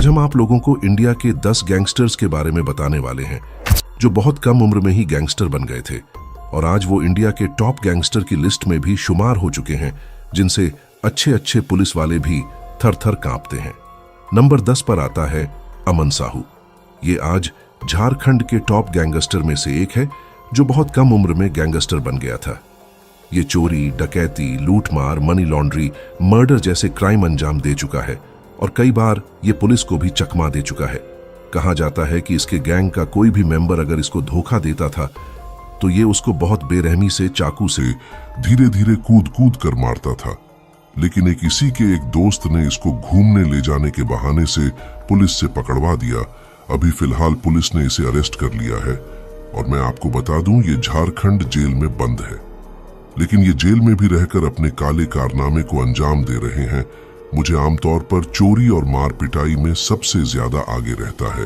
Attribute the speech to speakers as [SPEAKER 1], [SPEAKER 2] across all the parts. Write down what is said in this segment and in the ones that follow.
[SPEAKER 1] आज हम आप लोगों को इंडिया के 10 गैंगस्टर्स के बारे में बताने वाले हैं जो बहुत कम उम्र में ही गैंगस्टर बन गए थे और आज वो इंडिया के टॉप गैंगस्टर की लिस्ट में भी शुमार हो चुके हैं, जिनसे अच्छे अच्छे पुलिस वाले भी थर थर कांपते हैं। नंबर 10 पर आता है अमन साहू। ये आज झारखंड के टॉप गैंगस्टर में से एक है जो बहुत कम उम्र में गैंगस्टर बन गया था। ये चोरी, डकैती, लूटमार, मनी लॉन्ड्री, मर्डर जैसे क्राइम अंजाम दे चुका है और कई बार ये पुलिस को भी चकमा दे चुका है। कहा जाता है कि इसके गैंग का कोई भी मेंबर अगर इसको धोखा देता था तो ये उसको बहुत बेरहमी से चाकू से
[SPEAKER 2] धीरे धीरे कूद कूद कर मारता था। लेकिन इसी के एक दोस्त ने इसको घूमने ले जाने के बहाने से पुलिस से पकड़वा दिया। अभी फिलहाल पुलिस ने इसे अरेस्ट कर लिया है और मैं आपको बता दूं ये झारखंड जेल में बंद है, लेकिन ये जेल में भी रहकर अपने काले कारनामे को अंजाम दे रहे हैं। मुझे आमतौर पर चोरी और मार पिटाई में सबसे ज्यादा आगे रहता है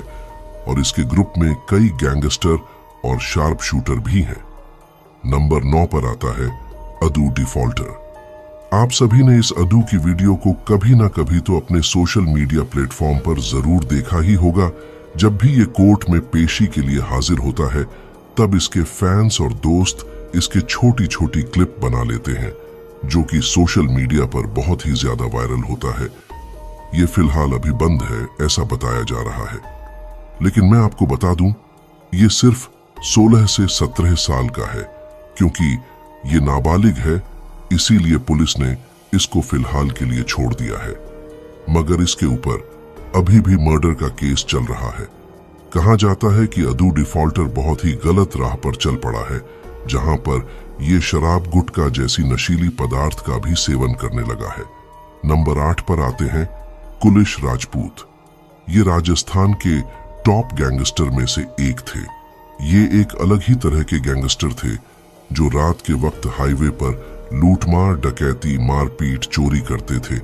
[SPEAKER 2] और इसके ग्रुप में कई गैंगस्टर और शार्प शूटर भी हैं। नंबर 9 पर आता है अदू डिफॉल्टर। आप सभी ने इस अदू की वीडियो को कभी ना कभी तो अपने सोशल मीडिया प्लेटफॉर्म पर जरूर देखा ही होगा। जब भी ये कोर्ट में पेशी के लिए हाजिर होता है तब इसके फैंस और दोस्त इसके छोटी छोटी क्लिप बना लेते हैं जो कि सोशल मीडिया पर बहुत ही ज्यादा वायरल होता है। ये फिलहाल अभी बंद है ऐसा बताया जा रहा है, लेकिन मैं आपको बता दूं ये सिर्फ 16 से 17 साल का है, क्योंकि ये नाबालिग है इसीलिए पुलिस ने इसको फिलहाल के लिए छोड़ दिया है। मगर इसके ऊपर अभी भी मर्डर का केस चल रहा है। कहा जाता है कि अदू डिफॉल्टर बहुत ही गलत राह पर चल पड़ा है, जहां पर ये शराब गुटखा जैसी नशीली पदार्थ का भी सेवन करने लगा है। नंबर 8 पर आते हैं कुलिश राजपूत। ये राजस्थान के टॉप गैंगस्टर में से एक थे। ये एक अलग ही तरह के गैंगस्टर थे जो रात के वक्त हाईवे पर लूटमार, डकैती, मारपीट, चोरी करते थे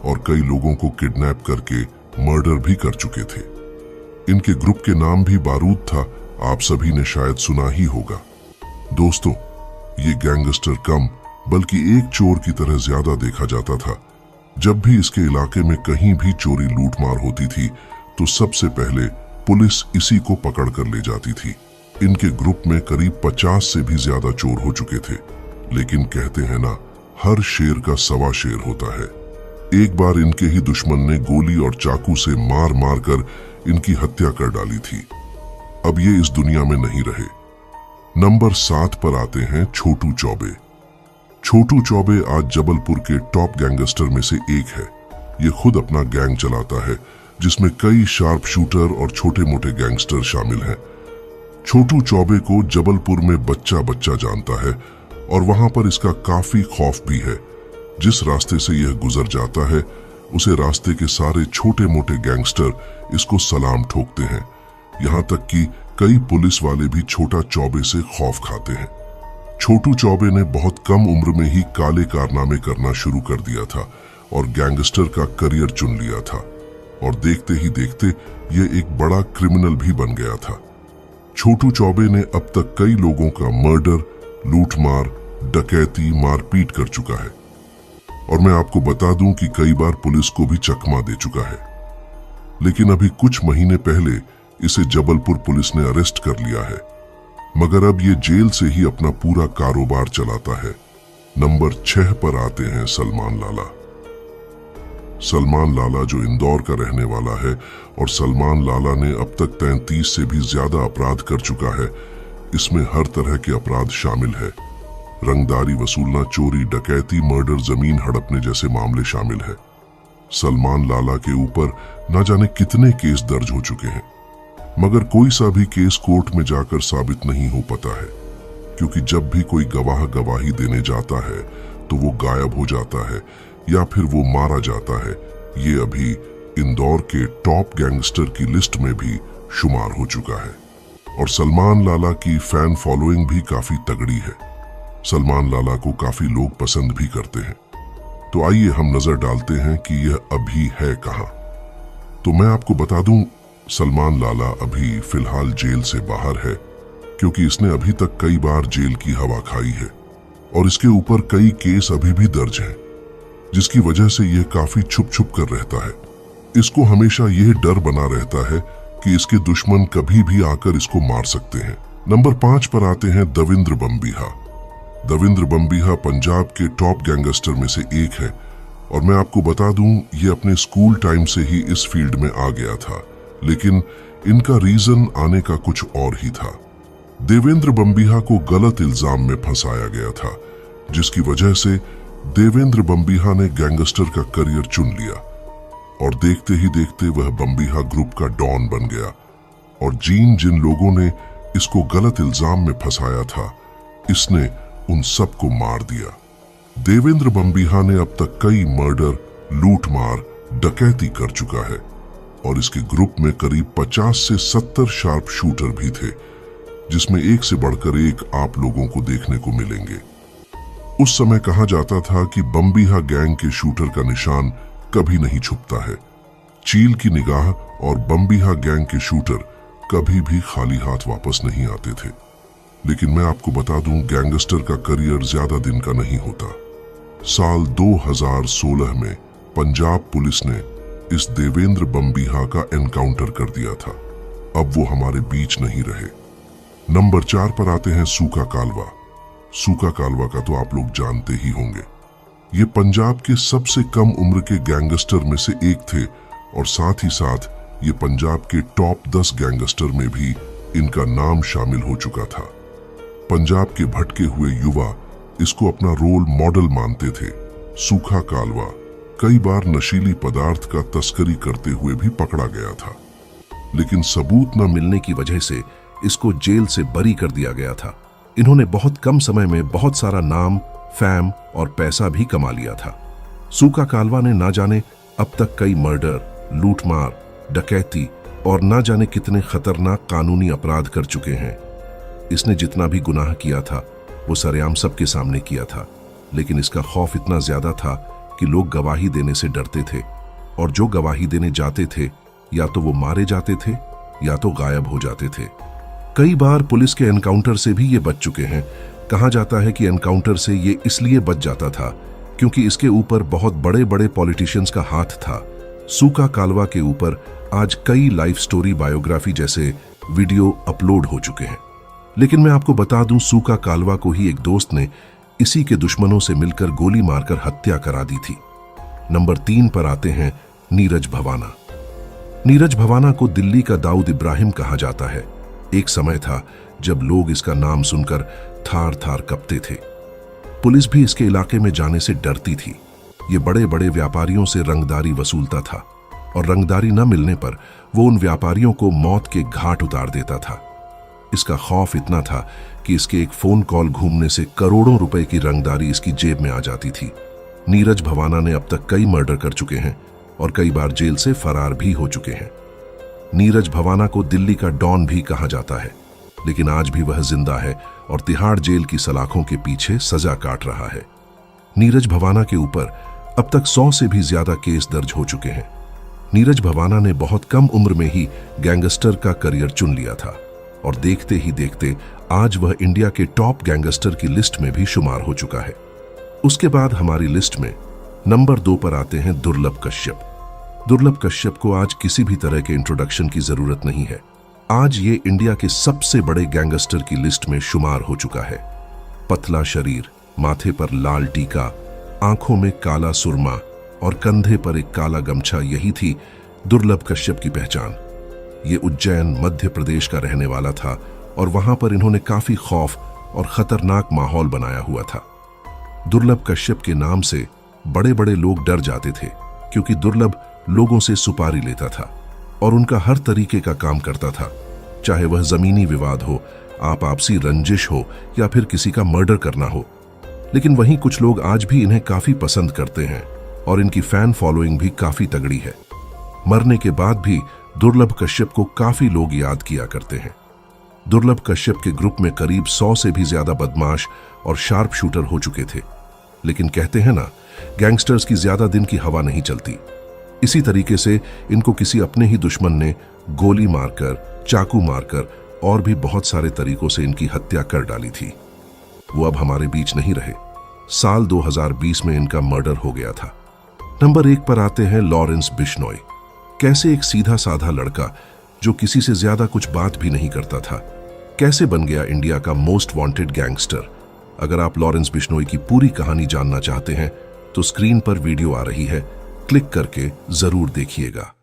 [SPEAKER 2] और कई लोगों को किडनैप करके मर्डर भी कर चुके थे। इनके ग्रुप के नाम भी बारूद था, आप सभी ने शायद सुना ही होगा। दोस्तों, ये गैंगस्टर कम बल्कि एक चोर की तरह ज्यादा देखा जाता था। जब भी इसके इलाके में कहीं भी चोरी लूटमार होती थी तो सबसे पहले पुलिस इसी को पकड़ कर ले जाती थी। इनके ग्रुप में करीब 50 से भी ज्यादा चोर हो चुके थे, लेकिन कहते हैं ना, हर शेर का सवा शेर होता है। एक बार इनके ही दुश्मन ने गोली और चाकू से मार मार कर इनकी हत्या कर डाली थी। अब ये इस दुनिया में नहीं रहे। नंबर 7 पर आते हैं छोटू चौबे। छोटू चौबे आज जबलपुर के टॉप गैंगस्टर में से एक है। ये खुद अपना गैंग चलाता है जिसमें कई शार्प शूटर और छोटे मोटे गैंगस्टर शामिल हैं। छोटू चौबे को जबलपुर में बच्चा बच्चा जानता है और वहां पर इसका काफी खौफ भी है। जिस रास्ते से यह गुजर जाता है उसे रास्ते के सारे छोटे मोटे गैंगस्टर इसको सलाम ठोकते हैं। यहाँ तक कि कई पुलिस वाले भी छोटा चौबे से खौफ खाते हैं। छोटू चौबे ने बहुत कम उम्र में ही काले कारनामे करना शुरू कर दिया था और गैंगस्टर का करियर चुन लिया था और देखते ही देखते यह एक बड़ा क्रिमिनल भी बन गया था। छोटू चौबे ने अब तक कई लोगों का मर्डर, लूटमार, डकैती, मारपीट कर चुका है और मैं आपको बता दूं कि कई बार पुलिस को भी चकमा दे चुका है। लेकिन अभी कुछ महीने पहले इसे जबलपुर पुलिस ने अरेस्ट कर लिया है, मगर अब ये जेल से ही अपना पूरा कारोबार चलाता है। नंबर 6 पर आते हैं सलमान लाला। सलमान लाला जो इंदौर का रहने वाला है और सलमान लाला ने अब तक 33 से भी ज्यादा अपराध कर चुका है। इसमें हर तरह के अपराध शामिल है। रंगदारी वसूलना, चोरी, डकैती, मर्डर, जमीन हड़पने जैसे मामले शामिल है। सलमान लाला के ऊपर न जाने कितने केस दर्ज हो चुके हैं, मगर कोई सा भी केस कोर्ट में जाकर साबित नहीं हो पाता है, क्योंकि जब भी कोई गवाह गवाही देने जाता है तो वो गायब हो जाता है या फिर वो मारा जाता है। ये अभी इंदौर के टॉप गैंगस्टर की लिस्ट में भी शुमार हो चुका है और सलमान लाला की फैन फॉलोइंग भी काफी तगड़ी है। सलमान लाला को काफी लोग पसंद भी करते हैं। तो आइए हम नजर डालते हैं कि यह अभी है कहां। तो मैं आपको बता दूं, सलमान लाला अभी फिलहाल जेल से बाहर है, क्योंकि इसने अभी तक कई बार जेल की हवा खाई है और इसके ऊपर कई केस अभी भी दर्ज हैं, जिसकी वजह से यह काफी छुप छुप कर रहता है। इसको हमेशा यह डर बना रहता है कि इसके दुश्मन कभी भी आकर इसको मार सकते हैं। नंबर 5 पर आते हैं देवेंद्र बम्बिहा। देवेंद्र बम्बिहा पंजाब के टॉप गैंगस्टर में से एक है और मैं आपको बता दूं, ये अपने स्कूल टाइम से ही इस फील्ड में आ गया था, लेकिन इनका रीजन आने का कुछ और ही था। देवेंद्र बम्बिहा को गलत इल्जाम में फंसाया गया था, जिसकी वजह से देवेंद्र बम्बिहा ने गैंगस्टर का करियर चुन लिया और देखते ही देखते वह बम्बिहा ग्रुप का डॉन बन गया। और जिन लोगों ने इसको गलत इल्जाम में फंसाया था, इसने उन सबको मार दिया। देवेंद्र बम्बिहा ने अब तक कई मर्डर, लूटमार, डकैती कर चुका है और इसके ग्रुप में करीब 50 से 70 शार्प शूटर भी थे, जिसमें एक से बढ़कर एक आप लोगों को देखने को मिलेंगे। उस समय कहा जाता था कि बम्बिहा गैंग के शूटर का निशान कभी नहीं छुपता है। चील की निगाह और बम्बिहा गैंग के शूटर कभी भी खाली हाथ वापस नहीं आते थे। लेकिन मैं आपको बता दूं, गैंगस्टर का करियर ज्यादा दिन का नहीं होता। साल 2016 में पंजाब पुलिस ने इस देवेंद्र बम्बिहा का एनकाउंटर कर दिया था। अब वो हमारे बीच नहीं रहे। नंबर 4 पर आते हैं सूखा कालवा। सूखा कालवा का तो आप लोग जानते ही होंगे। ये पंजाब के सबसे कम उम्र के गैंगस्टर में से एक थे और साथ ही साथ ये पंजाब के टॉप 10 गैंगस्टर में भी इनका नाम शामिल हो चुका था। पंजाब के भटके हुए युवा इसको अपना रोल मॉडल मानते थे। सूखा कालवा कई बार नशीली पदार्थ का तस्करी करते हुए भी पकड़ा गया था, लेकिन सबूत न मिलने की वजह से इसको जेल से बरी कर दिया गया था। इन्होंने बहुत कम समय में बहुत सारा नाम, फैम और पैसा भी कमा लिया था। सूखा कालवा ने ना जाने अब तक कई मर्डर, लूटमार, डकैती और ना जाने कितने खतरनाक कानूनी अपराध कर चुके हैं। इसने जितना भी गुनाह किया था वो सरेआम सबके सामने किया था, लेकिन इसका खौफ इतना ज्यादा था कि लोग गवाही देने से डरते थे और जो गवाही देने जाते थे या तो वो मारे जाते थे या तो गायब हो जाते थे। कई बार पुलिस के एनकाउंटर से भी ये बच चुके हैं। कहा जाता है कि एनकाउंटर से ये इसलिए बच जाता था क्योंकि इसके ऊपर बहुत बड़े बड़े पॉलिटिशियंस का हाथ था। सूखा कालवा के ऊपर आज कई लाइफ स्टोरी, बायोग्राफी जैसे वीडियो अपलोड हो चुके हैं। लेकिन मैं आपको बता दूं, सूखा कालवा को ही एक दोस्त ने इसी के दुश्मनों से मिलकर गोली मारकर हत्या करा दी थी। नंबर 3 पर आते हैं नीरज भवाना। नीरज भवाना को दिल्ली का दाऊद इब्राहिम कहा जाता है। एक समय था जब लोग इसका नाम सुनकर थार थार कपते थे। पुलिस भी इसके इलाके में जाने से डरती थी। ये बड़े बड़े व्यापारियों से रंगदारी वसूलता था और रंगदारी न मिलने पर वो उन व्यापारियों को मौत के घाट उतार देता था। इसका खौफ इतना था कि इसके एक फोन कॉल घूमने से करोड़ों रुपए की रंगदारी इसकी जेब में आ जाती थी। नीरज भवाना ने अब तक कई मर्डर कर चुके हैं और कई बार जेल से फरार भी हो चुके हैं। नीरज भवाना को दिल्ली का डॉन भी कहा जाता है, लेकिन आज भी वह जिंदा है और तिहाड़ जेल की सलाखों के पीछे सजा काट रहा है। नीरज भवाना के ऊपर अब तक 100 से भी ज्यादा केस दर्ज हो चुके हैं। नीरज भवाना ने बहुत कम उम्र में ही गैंगस्टर का करियर चुन लिया था और देखते ही देखते आज वह इंडिया के टॉप गैंगस्टर की लिस्ट में भी शुमार हो चुका है। उसके बाद हमारी लिस्ट में नंबर 2 पर आते हैं दुर्लभ कश्यप। दुर्लभ कश्यप को आज किसी भी तरह के इंट्रोडक्शन की जरूरत नहीं है। आज ये इंडिया के सबसे बड़े गैंगस्टर की लिस्ट में शुमार हो चुका है। पतला शरीर, माथे पर लाल टीका, आंखों में काला सुरमा और कंधे पर एक काला गमछा, यही थी दुर्लभ कश्यप की पहचान। ये उज्जैन, मध्य प्रदेश का रहने वाला था और वहां पर इन्होंने काफी खौफ और खतरनाक माहौल बनाया हुआ था। दुर्लभ कश्यप के नाम से बड़े बड़े लोग डर जाते थे क्योंकि दुर्लभ लोगों से सुपारी लेता था और उनका हर तरीके का काम करता था, चाहे वह जमीनी विवाद हो, आपसी रंजिश हो या फिर किसी का मर्डर करना हो। लेकिन वहीं कुछ लोग आज भी इन्हें काफी पसंद करते हैं और इनकी फैन फॉलोइंग भी काफी तगड़ी है। मरने के बाद भी दुर्लभ कश्यप को काफी लोग याद किया करते हैं। दुर्लभ कश्यप के ग्रुप में करीब 100 से भी ज्यादा बदमाश और शार्प शूटर हो चुके थे। लेकिन कहते हैं ना, गैंगस्टर्स की ज्यादा दिन की हवा नहीं चलती। इसी तरीके से इनको किसी अपने ही दुश्मन ने गोली मारकर, चाकू मारकर और भी बहुत सारे तरीकों से इनकी हत्या कर डाली थी। वो अब हमारे बीच नहीं रहे। साल 2020 में इनका मर्डर हो गया था। नंबर 1 पर आते हैं लॉरेंस बिश्नोई।
[SPEAKER 1] कैसे एक सीधा साधा लड़का जो किसी से ज्यादा कुछ बात भी नहीं करता था, कैसे बन गया इंडिया का मोस्ट वांटेड गैंगस्टर। अगर आप लॉरेंस बिश्नोई की पूरी कहानी जानना चाहते हैं तो स्क्रीन पर वीडियो आ रही है, क्लिक करके जरूर देखिएगा।